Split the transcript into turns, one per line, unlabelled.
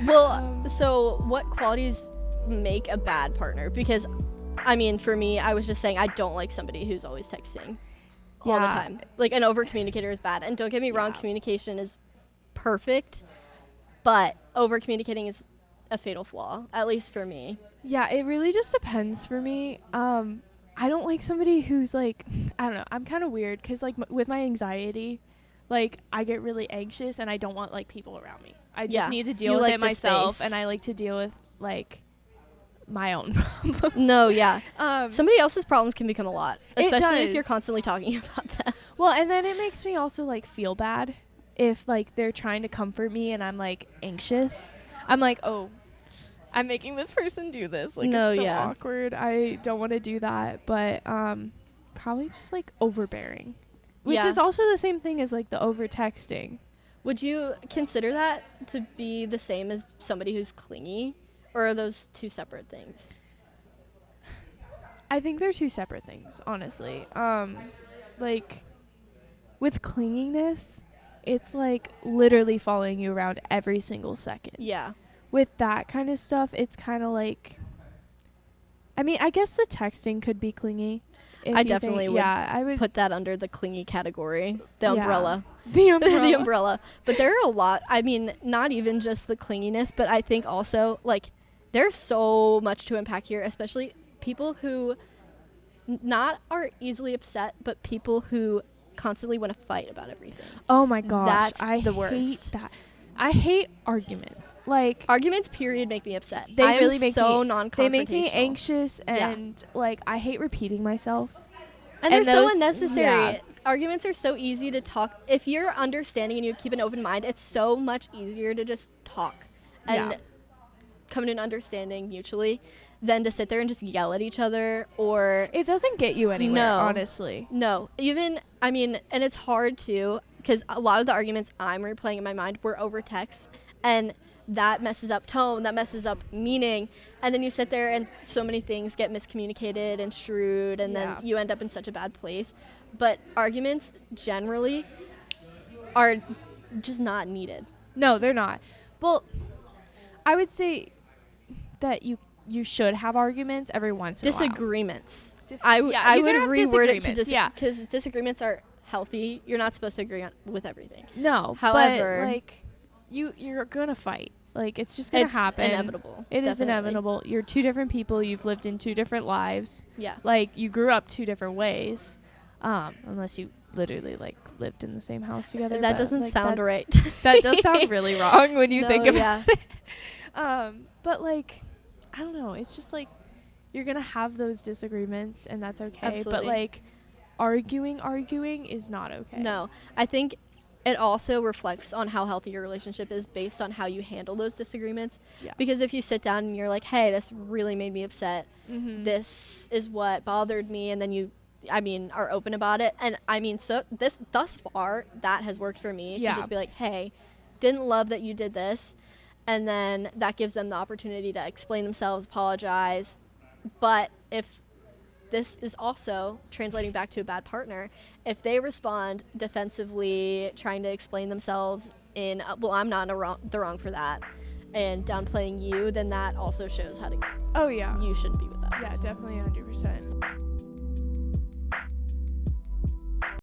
Well, so what qualities make a bad partner? Because, I mean, for me, I was just saying I don't like somebody who's always texting all the time. Like, an over-communicator is bad. And don't get me wrong, communication is perfect, but over-communicating is a fatal flaw, at least for me.
Yeah, it really just depends for me. I don't like somebody who's like, I don't know, I'm kind of weird because like with my anxiety, like I get really anxious and I don't want like people around me. I just need to deal with it myself, and I like to deal with like my own problems.
No, yeah. Somebody else's problems can become a lot, especially if you're constantly talking about them.
Well, and then it makes me also like feel bad if like they're trying to comfort me and I'm like anxious. I'm like, oh, I'm making this person do this. Like, it's so awkward. I don't want to do that. But probably just like overbearing, which is also the same thing as like the over texting.
Would you consider that to be the same as somebody who's clingy, or are those two separate things?
I think they're two separate things, honestly. Like with clinginess, it's like literally following you around every single second.
Yeah.
With that kind of stuff, it's kind of like, I mean, I guess the texting could be clingy.
I definitely would put that under the clingy category. The umbrella.
The umbrella.
The umbrella. But there are a lot, I mean, not even just the clinginess, but I think also, like, there's so much to unpack here, especially people who not are easily upset, but people who constantly want to fight about everything.
Oh my gosh.
That's the worst.
I hate that. I hate arguments. Like,
arguments, period, make me upset.
They really make
so
me
non-confrontational.
They make me anxious, and like I hate repeating myself.
And they're so unnecessary. Yeah. Arguments are so easy to talk. If you're understanding and you keep an open mind, it's so much easier to just talk and come to an understanding mutually than to sit there and just yell at each other. Or
it doesn't get you anywhere, honestly.
No. Even, I mean, and it's hard too, because a lot of the arguments I'm replaying in my mind were over text, and that messes up tone, that messes up meaning, and then you sit there and so many things get miscommunicated and shrewd, and then you end up in such a bad place. But arguments generally are just not needed.
No, they're not. Well, I would say that you should have arguments every once in a while.
Disagreements. I would reword it to because disagreements are healthy. You're not supposed to agree with everything.
No. However, but like you're gonna fight. Like, it's just gonna happen.
It's inevitable.
It is inevitable. You're two different people. You've lived in two different lives.
Yeah.
Like, you grew up two different ways, unless you literally like lived in the same house together.
That doesn't sound right.
That does sound really wrong when you think about it. But like, I don't know. It's just like you're gonna have those disagreements, and that's okay.
Absolutely.
But like, arguing is not okay.
No, I think it also reflects on how healthy your relationship is based on how you handle those disagreements. Yeah. Because if you sit down and you're like, hey, this really made me upset. Mm-hmm. This is what bothered me. And then you, are open about it. And so thus far, that has worked for me to just be like, hey, didn't love that you did this. And then that gives them the opportunity to explain themselves, apologize. But if this is also translating back to a bad partner, if they respond defensively, trying to explain themselves in, well, I'm not the wrong for that, and downplaying you, then that also shows how to.
Oh yeah.
You shouldn't be with that.
Yeah, definitely 100%.